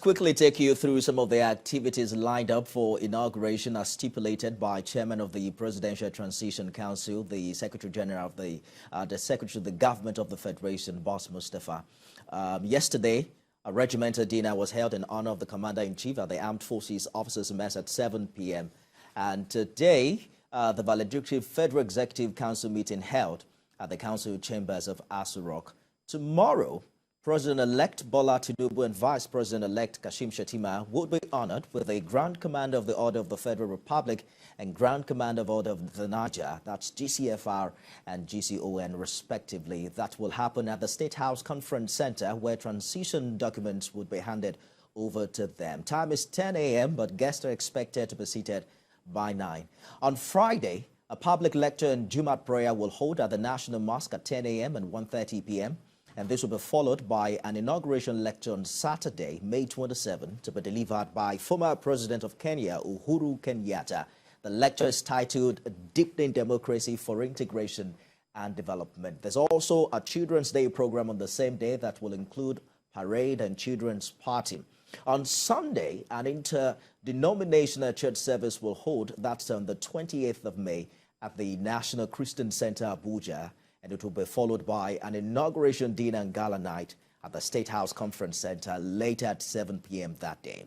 quickly take you through some of the activities lined up for inauguration as stipulated by Chairman of the Presidential Transition Council, the Secretary General of the Secretary of the Government of the Federation, Boss Mustafa. Yesterday, a regimental dinner was held in honor of the Commander-in-Chief at the Armed Forces Officers' Mess at 7 p.m. And today, the valedictory Federal Executive Council meeting held at the Council Chambers of Aso Rock. Tomorrow, President-elect Bola Tinubu and Vice President-elect Kashim Shettima would be honored with a Grand Commander of the Order of the Federal Republic and Grand Commander of Order of the Niger, that's GCFR and GCON respectively. That will happen at the State House Conference Center, where transition documents would be handed over to them. Time is 10 a.m., but guests are expected to be seated by 9. On Friday, a public lecture and Jumat prayer will hold at the National Mosque at 10 a.m. and 1:30 p.m. And this will be followed by an inauguration lecture on Saturday, May 27, to be delivered by former President of Kenya, Uhuru Kenyatta. The lecture is titled Deepening Democracy for Integration and Development. There's also a Children's Day program on the same day that will include parade and children's party. On Sunday, an interdenominational church service will hold. That's on the 28th of May at the National Christian Center, Abuja. And it will be followed by an inauguration dinner and gala night at the State House Conference Center later at 7 p.m. that day.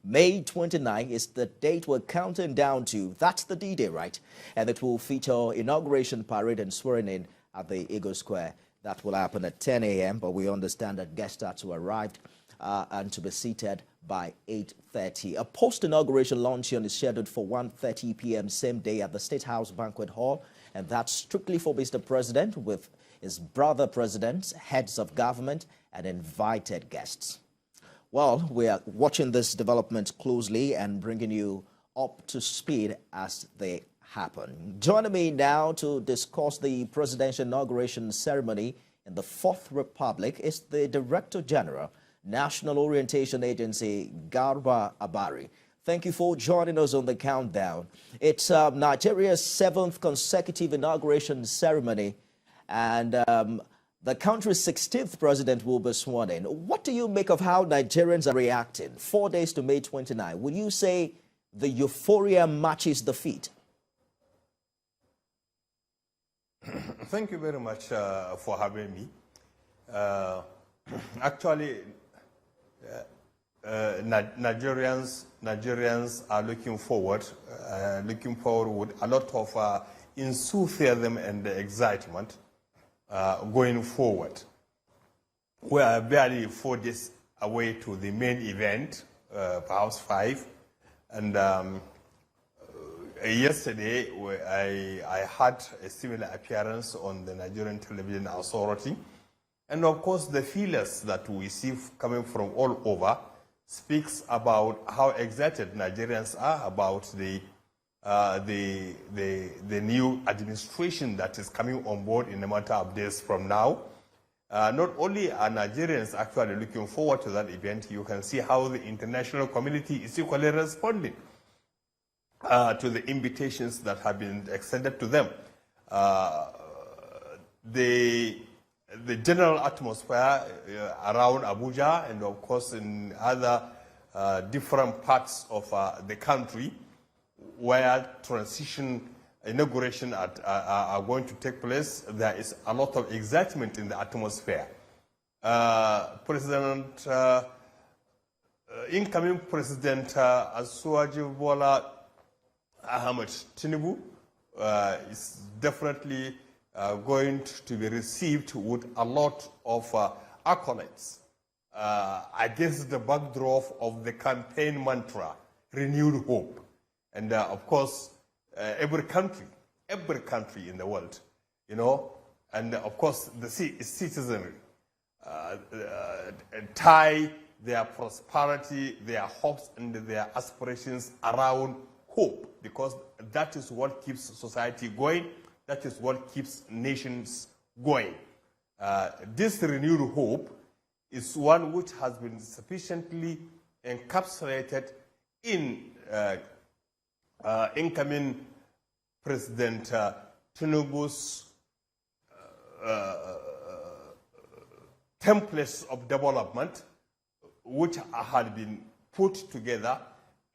May 29 is the date we're counting down to. That's the D-Day, right? And it will feature inauguration parade and swearing in at the Eagle Square. That will happen at 10 a.m., but we understand that guests are to arrive and to be seated by 8:30. A post-inauguration luncheon is scheduled for 1:30 p.m. same day at the State House Banquet Hall, and that's strictly for Mr. President with his brother presidents, heads of government, and invited guests. Well, we are watching this development closely and bringing you up to speed as they happen. Joining me now to discuss the presidential inauguration ceremony in the Fourth Republic is the Director General, National Orientation Agency, Garba Abari. Thank you for joining us on the countdown. It's Nigeria's 7th consecutive inauguration ceremony, and the country's 16th president will be sworn in. What do you make of how Nigerians are reacting? 4 days to May 29. Will you say the euphoria matches the feat? Thank you very much for having me. Actually, Nigerians are looking forward with a lot of enthusiasm and excitement going forward. We are barely 4 days away to the main event, perhaps 5. And yesterday, I had a similar appearance on the Nigerian Television Authority. And of course, the feelers that we see coming from all over speaks about how excited Nigerians are about the new administration that is coming on board in a matter of days from now. Not only are Nigerians actually looking forward to that event, you can see how the international community is equally responding to the invitations that have been extended to them. The general atmosphere around Abuja and of course in other different parts of the country where transition inauguration are going to take place, there is a lot of excitement in the atmosphere. Incoming President Asuwaju Bola Ahmed Tinubu is definitely going to be received with a lot of accolades against the backdrop of the campaign mantra, renewed hope. And of course, every country in the world, you know, and of course the citizenry tie their prosperity, their hopes and their aspirations around hope, because that is what keeps society going. That is what keeps nations going. This renewed hope is one which has been sufficiently encapsulated in incoming President Tinubu's templates of development, which had been put together,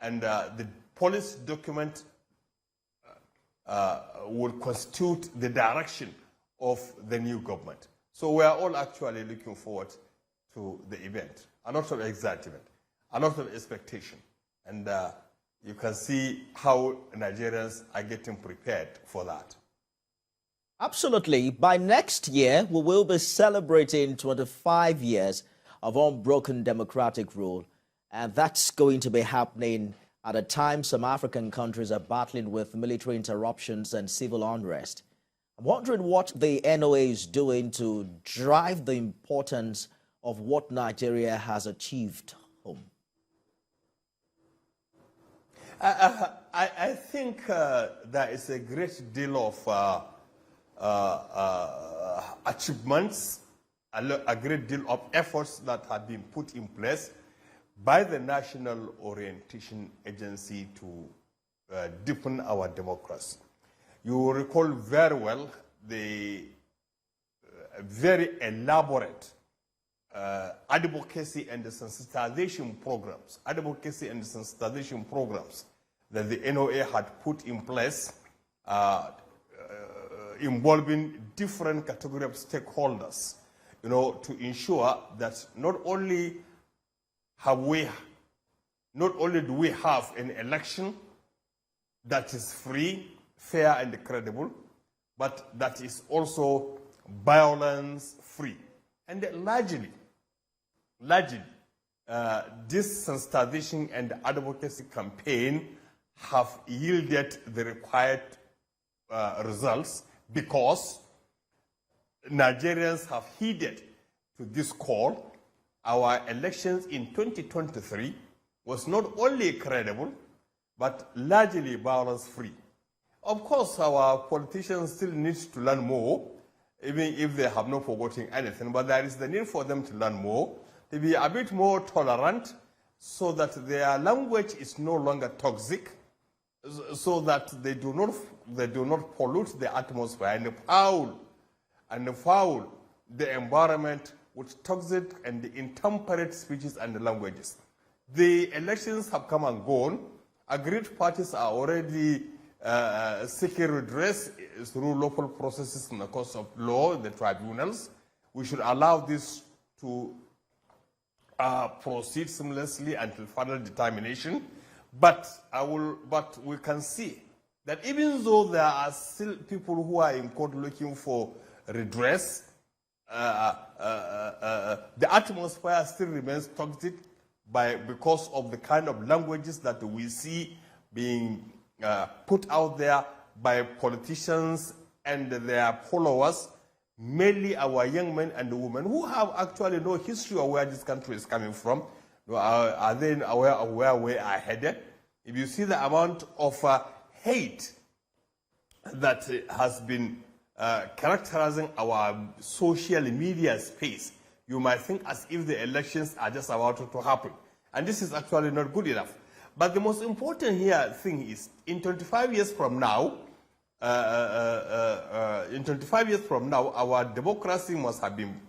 and the policy document will constitute the direction of the new government. So we are all actually looking forward to the event. A lot of excitement, a lot of expectation. And you can see how Nigerians are getting prepared for that. Absolutely. By next year, we will be celebrating 25 years of unbroken democratic rule. And that's going to be happening at a time some African countries are battling with military interruptions and civil unrest. I'm wondering what the NOA is doing to drive the importance of what Nigeria has achieved home. I think there is a great deal of achievements, a great deal of efforts that have been put in place by the National Orientation Agency to deepen our democracy. You will recall very well the very elaborate advocacy and sensitization programs, that the NOA had put in place involving different categories of stakeholders, to ensure that not only do we have an election that is free, fair, and credible, but that is also violence-free. And largely, this sensitization and advocacy campaign have yielded the required results, because Nigerians have heeded to this call. Our elections in 2023 was not only credible, but largely violence-free. Of course, our politicians still need to learn more, even if they have not forgotten anything, but there is the need for them to learn more, to be a bit more tolerant, so that their language is no longer toxic, so that they do not pollute the atmosphere and foul the environment with toxic and intemperate speeches and languages. The elections have come and gone. Agreed parties are already seeking redress through local processes in the course of law, the tribunals. We should allow this to proceed seamlessly until further determination. But we can see that even though there are still people who are in court looking for redress, the atmosphere still remains toxic because of the kind of languages that we see being put out there by politicians and their followers, mainly our young men and women who have actually no history of where this country is coming from. Are they aware of where we are headed? If you see the amount of hate that has been characterizing our social media space, you might think as if the elections are just about to happen. And this is actually not good enough. But the most important thing is, in 25 years from now, our democracy must have been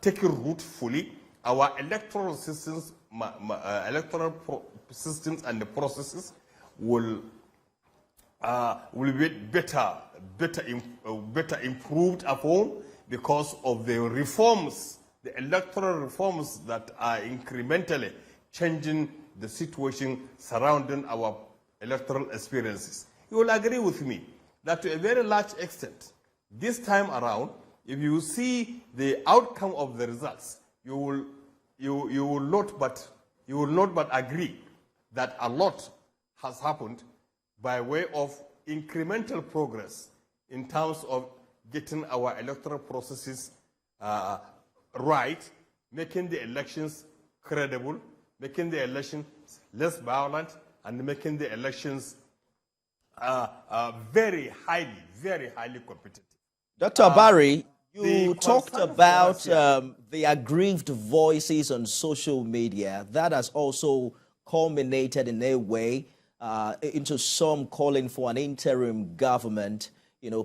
taken root fully. Our electoral systems, and the processes will be better improved upon, because of the reforms, the electoral reforms that are incrementally changing the situation surrounding our electoral experiences. You will agree with me that to a very large extent, this time around, if you see the outcome of the results, you will not but agree that a lot has happened by way of incremental progress in terms of getting our electoral processes right, making the elections credible, making the elections less violent, and making the elections very highly competitive. Dr. Barry, you talked about the aggrieved voices on social media. That has also culminated in a way into some calling for an interim government.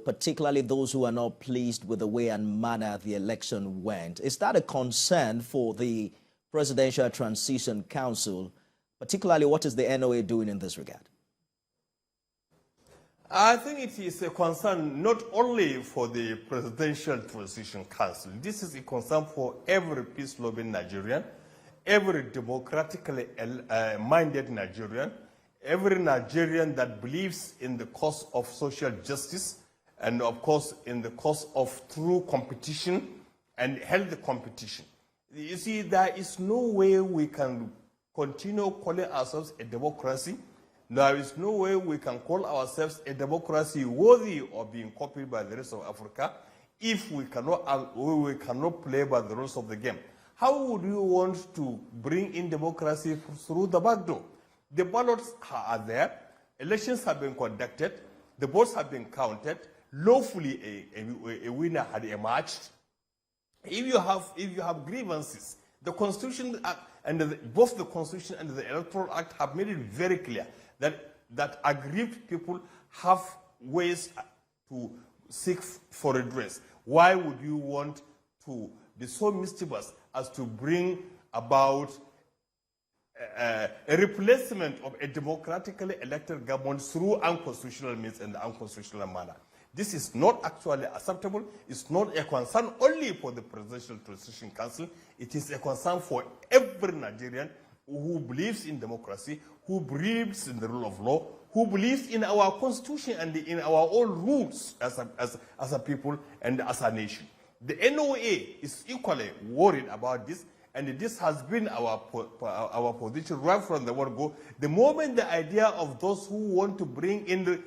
particularly those who are not pleased with the way and manner the election went. Is that a concern for the Presidential Transition Council? Particularly, what is the NOA doing in this regard? I think it is a concern not only for the Presidential Transition Council. This is a concern for every peace-loving Nigerian, every democratically minded Nigerian, every Nigerian that believes in the cause of social justice and, of course, in the cause of true competition and healthy competition. You see, there is no way we can continue calling ourselves a democracy. There is no way we can call ourselves a democracy worthy of being copied by the rest of Africa if we cannot play by the rules of the game. How would you want to bring in democracy through the back door? The ballots are there, elections have been conducted, the votes have been counted, lawfully a winner had emerged. If you have grievances, the Constitution and both the Constitution and the Electoral Act have made it very clear that aggrieved people have ways to seek for redress. Why would you want to be so mischievous as to bring about a replacement of a democratically elected government through unconstitutional means and unconstitutional manner? This is not actually acceptable. It's not a concern only for the Presidential Transition Council. It is a concern for every Nigerian who believes in democracy, who believes in the rule of law, who believes in our constitution and in our own rules as a people and as a nation. The NOA is equally worried about this, and this has been our position right from the word go. The moment the idea of those who want to bring in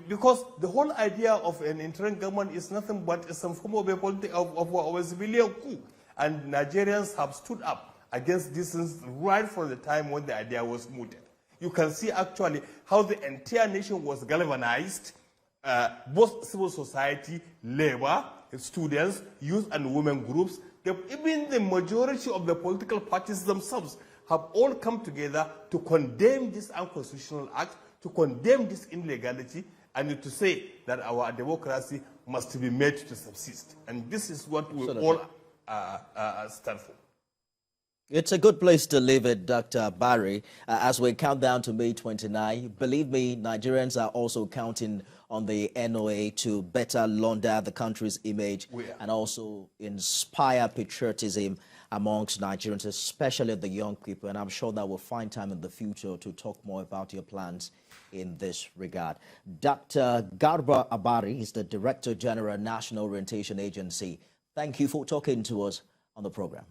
because the whole idea of an interim government is nothing but some form of a civilian coup. And Nigerians have stood up against this right from the time when the idea was mooted. You can see actually how the entire nation was galvanized, both civil society, labor, students, youth and women groups, even the majority of the political parties themselves have all come together to condemn this unconstitutional act, to condemn this illegality, and to say that our democracy must be made to subsist. And this is what we all stand for. It's a good place to leave it, Dr. Barry. As we count down to May 29, believe me, Nigerians are also counting on the NOA to better launder the country's image and also inspire patriotism amongst Nigerians, especially the young people. And I'm sure that we'll find time in the future to talk more about your plans in this regard. Dr. Garba Abari is the Director General, National Orientation Agency. Thank you for talking to us on the program.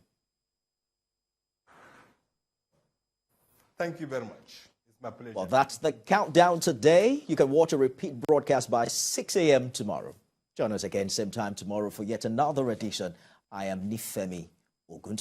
Thank you very much. It's my pleasure. Well, that's the countdown today. You can watch a repeat broadcast by 6 a.m. tomorrow. Join us again same time tomorrow for yet another edition. I am Nifemi Ogun.